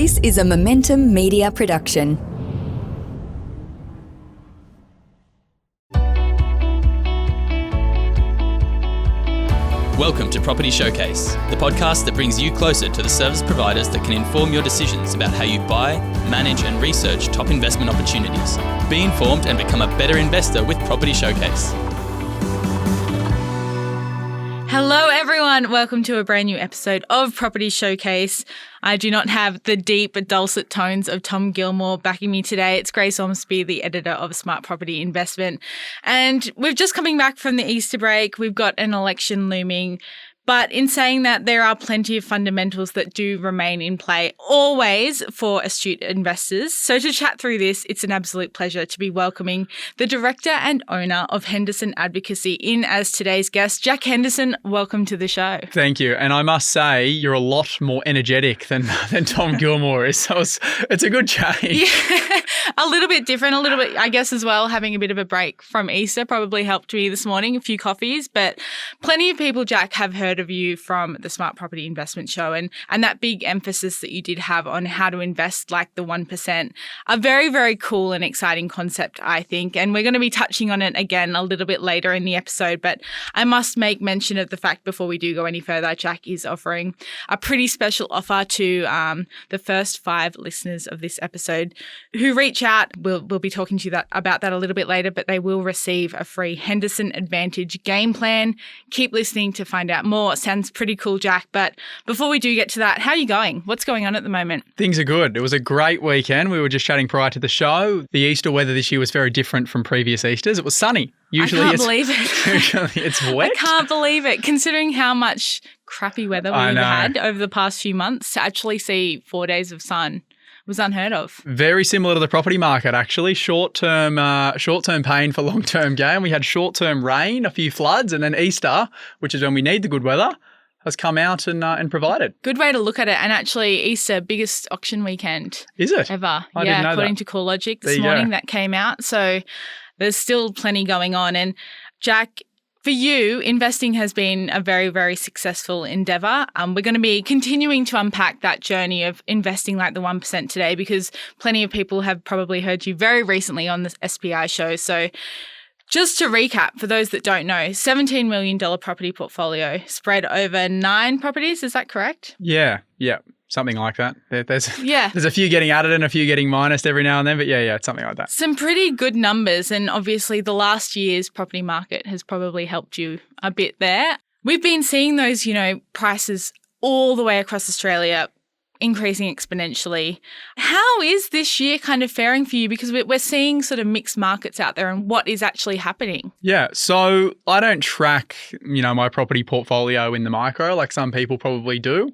This is a Momentum Media production. Welcome to Property Showcase, the podcast that brings you closer to the service providers that can inform your decisions about how you buy, manage and research top investment opportunities. Be informed and become a better investor with Property Showcase. Hello everyone, welcome to a brand new episode of Property Showcase. I do not have the deep dulcet tones of Tom Gilmore backing me today. It's Grace Ormsby, the editor of Smart Property Investment. And we're just coming back from the Easter break. We've got an election looming. But in saying that, there are plenty of fundamentals that do remain in play always for astute investors. So to chat through this, it's an absolute pleasure to be welcoming the director and owner of Henderson Advocacy in as today's guest. Jack Henderson, welcome to the show. Thank you. And I must say, you're a lot more energetic than Tom Gilmore is. So it's a good change. Yeah, a little bit different, a little bit, I guess, as well. Having a bit of a break from Easter probably helped me this morning, a few coffees. But plenty of people, Jack, have heard of you from the Smart Property Investment Show and that big emphasis that you did have on how to invest like the 1%. A very, very cool and exciting concept, I think. And we're going to be touching on it again a little bit later in the episode. But I must make mention of the fact before we do go any further, Jack is offering a pretty special offer to the first 5 listeners of this episode who reach out. We'll be talking to you about that a little bit later, but they will receive a free Henderson Advantage game plan. Keep listening to find out more. Sounds pretty cool, Jack. But before we do get to that, how are you going? What's going on at the moment? Things are good. It was a great weekend. We were just chatting prior to the show. The Easter weather this year was very different from previous Easters. It was sunny. Usually I can't believe it. Usually it's wet. I can't believe it, considering how much crappy weather we've had over the past few months. To actually see 4 days of sun was unheard of. Very similar to the property market, actually. Short-term pain for long-term gain. We had short-term rain, a few floods, and then Easter, which is when we need the good weather, has come out and provided. Good way to look at it. And actually, Easter, biggest auction weekend. Is it? Ever. I didn't know according that. to CoreLogic this morning that came out. So there's still plenty going on. And Jack, for you, investing has been a very, very successful endeavour. We're going to be continuing to unpack that journey of investing like the 1% today, because plenty of people have probably heard you very recently on the SPI show. So just to recap, for those that don't know, $17 million property portfolio spread over 9 properties. Is that correct? Yeah. Something like that. There's a few getting added and a few getting minused every now and then, but yeah, it's something like that. Some pretty good numbers, and obviously the last year's property market has probably helped you a bit there. We've been seeing those, prices all the way across Australia increasing exponentially. How is this year kind of faring for you? Because we're seeing sort of mixed markets out there, and what is actually happening? Yeah, so I don't track, my property portfolio in the micro like some people probably do.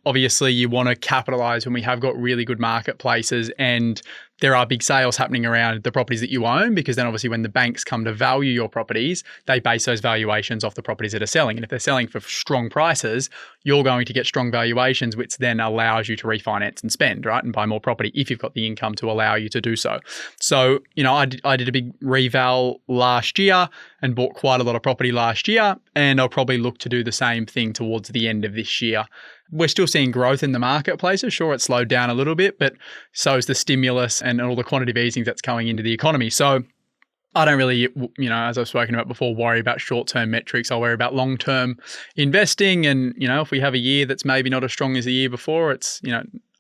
Obviously, you want to capitalize when we have got really good marketplaces and there are big sales happening around the properties that you own, because then obviously when the banks come to value your properties, they base those valuations off the properties that are selling. And if they're selling for strong prices, you're going to get strong valuations, which then allows you to refinance and spend, right? And buy more property if you've got the income to allow you to do so. So, I did a big reval last year and bought quite a lot of property last year, and I'll probably look to do the same thing towards the end of this year. We're still seeing growth in the marketplaces. Sure, it's slowed down a little bit, but so is the stimulus and all the quantitative easing that's going into the economy. So I don't really, as I've spoken about before, worry about short-term metrics. I'll worry about long-term investing. And, if we have a year that's maybe not as strong as the year before, it's,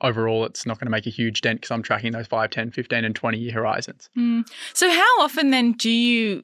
overall, it's not going to make a huge dent because I'm tracking those 5, 10, 15 and 20-year horizons. So how often then do you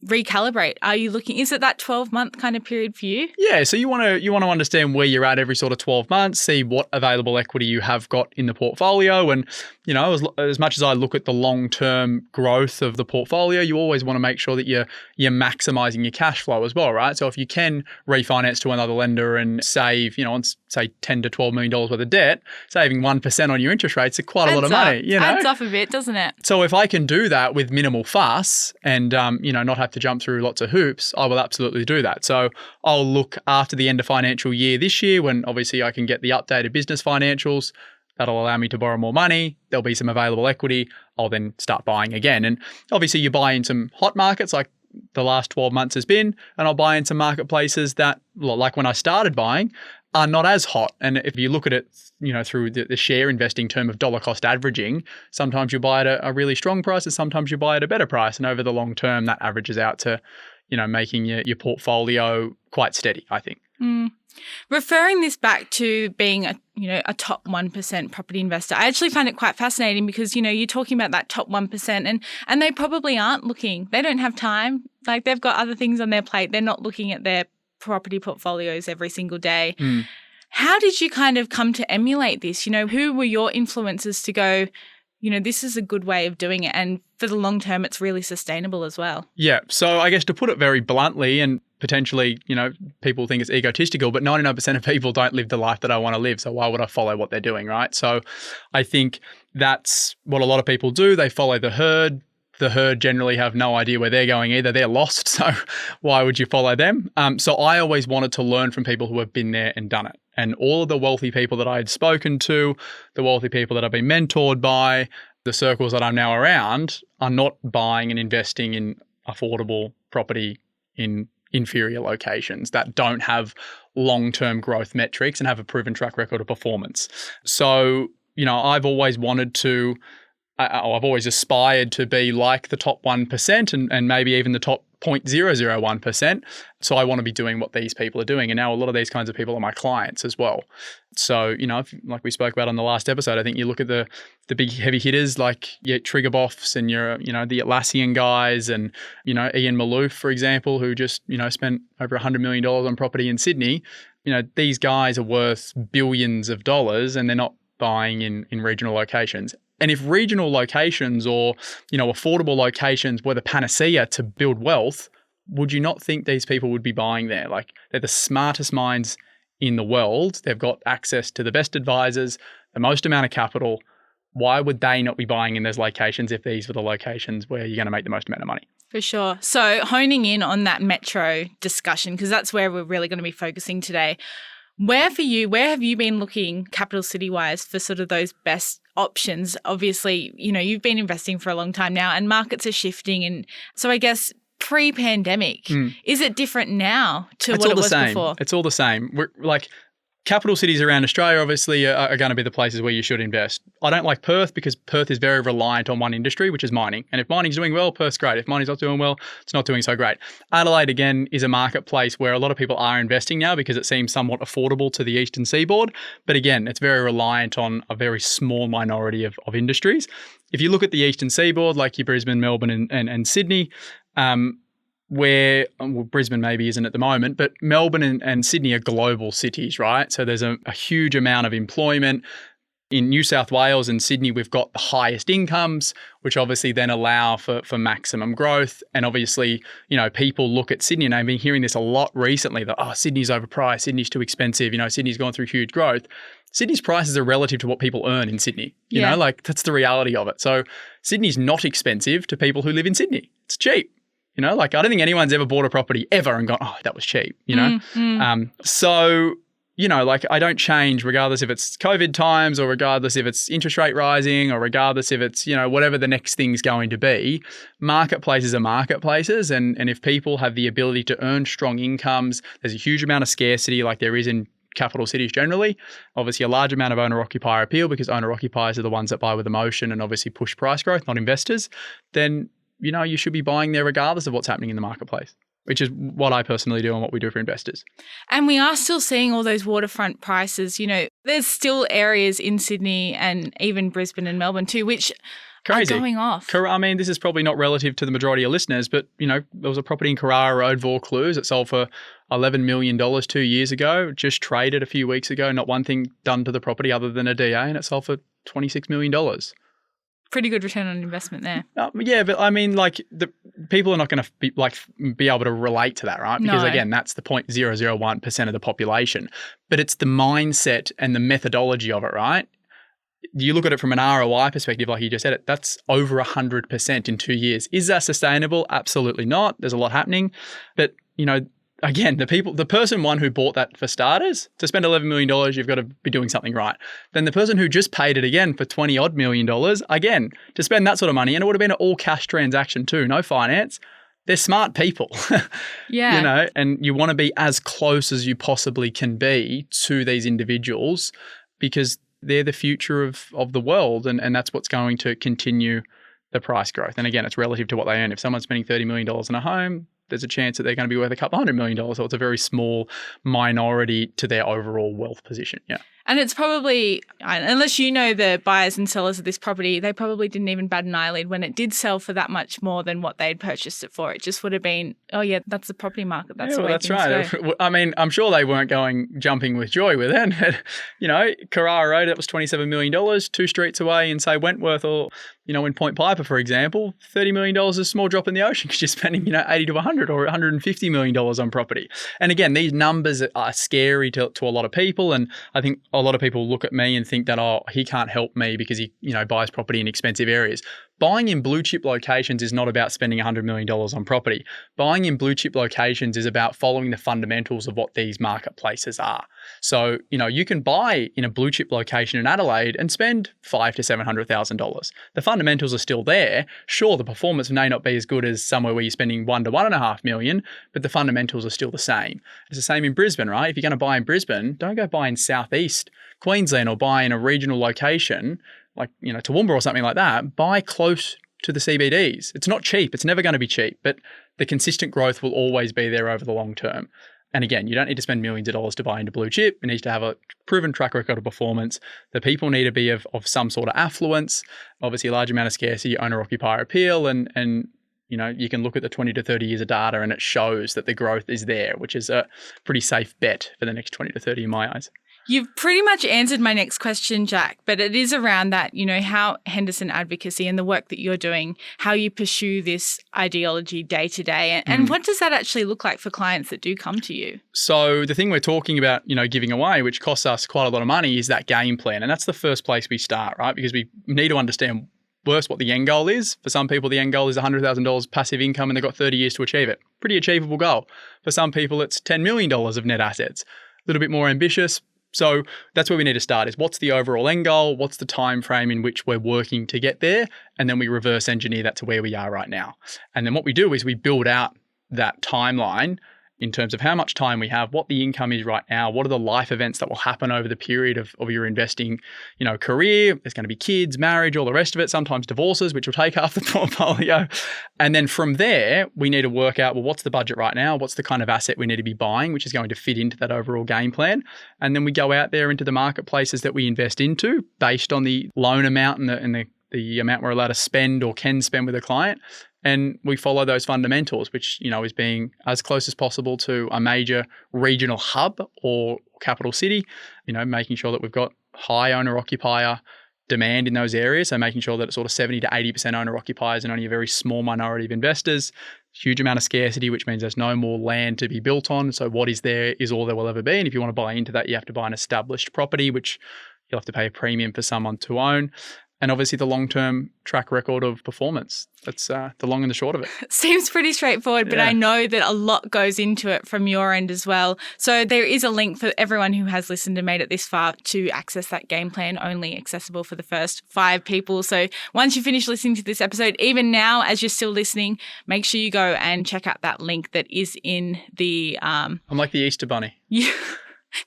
recalibrate? Are you looking, is it that 12-month kind of period for you? Yeah, so you want to understand where you're at every sort of 12 months, see what available equity you have got in the portfolio. And, as much as I look at the long-term growth of the portfolio, you always want to make sure that you're maximizing your cash flow as well, right? So if you can refinance to another lender and save, on say $10 to $12 million worth of debt, saving 1% on your interest rates is quite a lot of money. Adds up a bit, doesn't it? So if I can do that with minimal fuss and, not have to jump through lots of hoops, I will absolutely do that. So I'll look after the end of financial year this year, when obviously I can get the updated business financials. That'll allow me to borrow more money. There'll be some available equity. I'll then start buying again. And obviously you buy in some hot markets like the last 12 months has been, and I'll buy in some marketplaces that, like when I started buying, are not as hot. And if you look at it, through the share investing term of dollar cost averaging, sometimes you buy at a really strong price and sometimes you buy at a better price. And over the long term, that averages out to, making your portfolio quite steady, I think. Referring this back to being a top 1% property investor, I actually find it quite fascinating because, you're talking about that top 1% and they probably aren't looking. They don't have time. Like they've got other things on their plate. They're not looking at their property portfolios every single day. How did you kind of come to emulate this? Who were your influences to go, this is a good way of doing it, and for the long term, it's really sustainable as well? Yeah. So I guess to put it very bluntly, and potentially, people think it's egotistical, but 99% of people don't live the life that I want to live. So why would I follow what they're doing, right? So I think that's what a lot of people do. They follow the herd. The herd generally have no idea where they're going either. They're lost. So why would you follow them? So I always wanted to learn from people who have been there and done it. And all of the wealthy people that I had spoken to, the wealthy people that I've been mentored by, the circles that I'm now around are not buying and investing in affordable property in inferior locations that don't have long-term growth metrics and have a proven track record of performance. So, I've always wanted to, I've always aspired to be like the top 1% and maybe even the top 0.001%. So I want to be doing what these people are doing. And now a lot of these kinds of people are my clients as well. So, like we spoke about on the last episode, I think you look at the big heavy hitters like your Triggerboffs and your, the Atlassian guys and, Ian Malouf, for example, who just, spent over $100 million on property in Sydney. These guys are worth billions of dollars and they're not buying in regional locations. And if regional locations or, affordable locations were the panacea to build wealth, would you not think these people would be buying there? Like they're the smartest minds in the world. They've got access to the best advisors, the most amount of capital. Why would they not be buying in those locations if these were the locations where you're going to make the most amount of money? For sure. So honing in on that metro discussion, because that's where we're really going to be focusing today. Where have you been looking capital city-wise for sort of those best options? Obviously, you've been investing for a long time now and markets are shifting. And so I guess pre-pandemic, is it different now to what it was before? It's all the same. We're like capital cities around Australia obviously are going to be the places where you should invest. I don't like Perth because Perth is very reliant on one industry, which is mining. And if mining's doing well, Perth's great. If mining's not doing well, it's not doing so great. Adelaide, again, is a marketplace where a lot of people are investing now because it seems somewhat affordable to the eastern seaboard. But again, it's very reliant on a very small minority of industries. If you look at the eastern seaboard, like your Brisbane, Melbourne and Sydney, where Brisbane maybe isn't at the moment, but Melbourne and Sydney are global cities, right? So there's a huge amount of employment. In New South Wales and Sydney, we've got the highest incomes, which obviously then allow for maximum growth. And obviously, people look at Sydney, and I've been hearing this a lot recently that, Sydney's overpriced, Sydney's too expensive, Sydney's gone through huge growth. Sydney's prices are relative to what people earn in Sydney. You know, that's the reality of it. So Sydney's not expensive to people who live in Sydney. It's cheap. I don't think anyone's ever bought a property ever and gone, that was cheap, So, I don't change regardless if it's COVID times or regardless if it's interest rate rising or regardless if it's, whatever the next thing's going to be. Marketplaces are marketplaces. And if people have the ability to earn strong incomes, there's a huge amount of scarcity like there is in capital cities generally. Obviously, a large amount of owner-occupier appeal because owner-occupiers are the ones that buy with emotion and obviously push price growth, not investors. Then you should be buying there regardless of what's happening in the marketplace, which is what I personally do and what we do for investors. And we are still seeing all those waterfront prices. There's still areas in Sydney and even Brisbane and Melbourne too, which are going off. I mean, this is probably not relative to the majority of listeners, but, there was a property in Carrara Road, Vaucluse. It sold for $11 million 2 years ago, just traded a few weeks ago. Not one thing done to the property other than a DA, and it sold for $26 million. Pretty good return on investment there. But I mean, the people are not going to be able to relate to that, right? Because again, that's the 0.001% of the population. But it's the mindset and the methodology of it, right? You look at it from an ROI perspective, like you just said, that's over 100% in 2 years. Is that sustainable? Absolutely not. There's a lot happening, but again, the person who bought that for starters, to spend $11 million, you've got to be doing something right. Then the person who just paid it again for $20 odd million, again, to spend that sort of money, and it would have been an all cash transaction too, no finance, they're smart people. Yeah. And you want to be as close as you possibly can be to these individuals because they're the future of the world, and that's what's going to continue the price growth. And again, it's relative to what they earn. If someone's spending $30 million on a home, there's a chance that they're going to be worth a couple $100 million. So it's a very small minority to their overall wealth position. Yeah. And it's probably, unless you know the buyers and sellers of this property, they probably didn't even bat an eyelid when it did sell for that much more than what they'd purchased it for. It just would have been, oh yeah, that's the property market. That's the way that's things right. go. I mean, I'm sure they weren't jumping with joy with it. Carrara Road, that was $27 million, 2 streets away in, say, Wentworth or, in Point Piper, for example, $30 million is a small drop in the ocean because you're spending, 80 to 100 or $150 million on property. And again, these numbers are scary to a lot of people. And I think a lot of people look at me and think that, he can't help me because he, buys property in expensive areas. Buying in blue chip locations is not about spending $100 million on property. Buying in blue chip locations is about following the fundamentals of what these marketplaces are. So, you can buy in a blue chip location in Adelaide and spend $500,000 to $700,000. The fundamentals are still there. Sure, the performance may not be as good as somewhere where you're spending $1 to $1.5 million, but the fundamentals are still the same. It's the same in Brisbane, right? If you're going to buy in Brisbane, don't go buy in Southeast Queensland or buy in a regional location like, Toowoomba or something like that. Buy close to the CBDs. It's not cheap. It's never going to be cheap, but the consistent growth will always be there over the long term. And again, you don't need to spend millions of dollars to buy into blue chip. It needs to have a proven track record of performance. The people need to be of some sort of affluence, obviously a large amount of scarcity, owner-occupier appeal, and you can look at the 20 to 30 years of data and it shows that the growth is there, which is a pretty safe bet for the next 20 to 30 in my eyes. You've pretty much answered my next question, Jack, but it is around that, how Henderson Advocacy and the work that you're doing, how you pursue this ideology day to day, and what does that actually look like for clients that do come to you? So the thing we're talking about, giving away, which costs us quite a lot of money, is that game plan. And that's the first place we start, right? Because we need to understand first what the end goal is. For some people, the end goal is $100,000 passive income and they've got 30 years to achieve it. Pretty achievable goal. For some people, it's $10 million of net assets. A little bit more ambitious. So that's where we need to start is what's the overall end goal? What's the time frame in which we're working to get there? And then we reverse engineer that to where we are right now. And then what we do is we build out that timeline in terms of how much time we have, what the income is right now, what are the life events that will happen over the period of your investing, career. There's going to be kids, marriage, all the rest of it, sometimes divorces, which will take half the portfolio. And then from there, we need to work out, well, what's the budget right now? What's the kind of asset we need to be buying, which is going to fit into that overall game plan? And then we go out there into the marketplaces that we invest into based on the loan amount and the amount we're allowed to spend or can spend with a client. And we follow those fundamentals, which, is being as close as possible to a major regional hub or capital city, making sure that we've got high owner-occupier demand in those areas. So making sure that it's sort of 70 to 80% owner-occupiers and only a very small minority of investors. Huge amount of scarcity, which means there's no more land to be built on. So what is there is all there will ever be. And if you want to buy into that, you have to buy an established property, which you'll have to pay a premium for someone to own. And obviously the long-term track record of performance. That's the long and the short of it. Seems pretty straightforward, but I know that a lot goes into it from your end as well. So there is a link for everyone who has listened and made it this far to access that game plan, only accessible for the first 5 people. So once you finish listening to this episode, even now as you're still listening, make sure you go and check out that link that is in the... I'm like the Easter Bunny. Yeah.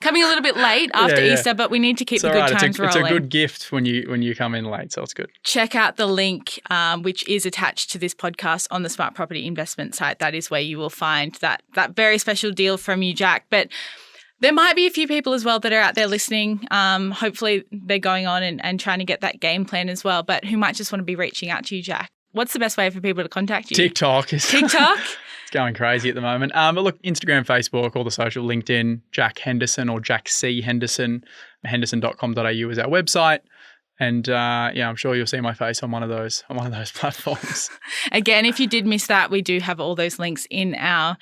Coming a little bit late after Easter, but we need to keep the good times rolling. It's a good gift when you come in late, so it's good. Check out the link, which is attached to this podcast on the Smart Property Investment site. That is where you will find that very special deal from you, Jack. But there might be a few people as well that are out there listening. Hopefully they're going on and trying to get that game plan as well, but who might just want to be reaching out to you, Jack. What's the best way for people to contact you? TikTok. TikTok? It's going crazy at the moment. But look, Instagram, Facebook, all the social, LinkedIn, Jack Henderson or Jack C. Henderson, henderson.com.au is our website. And I'm sure you'll see my face on one of those platforms. Again, if you did miss that, we do have all those links in our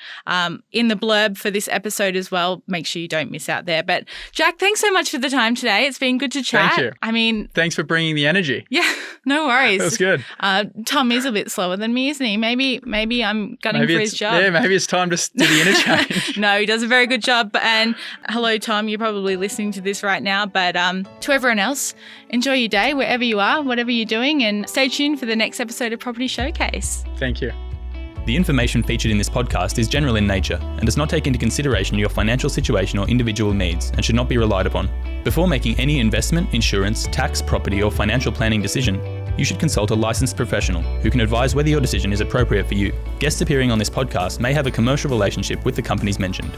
in the blurb for this episode as well. Make sure you don't miss out there. But Jack, thanks so much for the time today. It's been good to chat. Thank you. Thanks for bringing the energy. Yeah, no worries. That was good. Tom is a bit slower than me, isn't he? Maybe I'm gunning for his job. Yeah, maybe it's time to do the interchange. No, he does a very good job. And hello, Tom. You're probably listening to this right now. But to everyone else, enjoy your day wherever you are, whatever you're doing, and stay tuned for the next episode of Property Showcase. Thank you. The information featured in this podcast is general in nature and does not take into consideration your financial situation or individual needs and should not be relied upon. Before making any investment, insurance, tax, property, or financial planning decision, you should consult a licensed professional who can advise whether your decision is appropriate for you. Guests appearing on this podcast may have a commercial relationship with the companies mentioned.